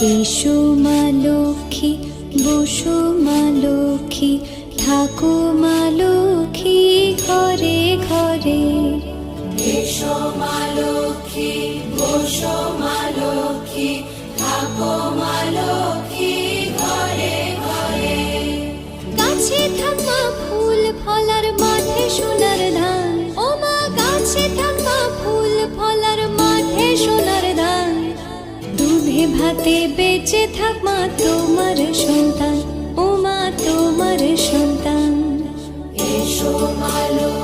এসো মা লক্ষ্মী, বসো মা লক্ষ্মী, থাকো মা লক্ষ্মী ঘরে ঘরে। এসো মা লক্ষ্মী, বসো মা লক্ষ্মী, থাকো মা লক্ষ্মী ঘরে ঘরে। গাছে থাকা ফুল ফলার মাঠে সোনার ধান, ও মা গাছে থাকা ফুল ফলার মাঠে সোনার ধান। দুধে ভাতে বেঁচে থাক মা তোমার সন্তান, ও মা তোমার সন্তান। এসো মা লক্ষ্মী,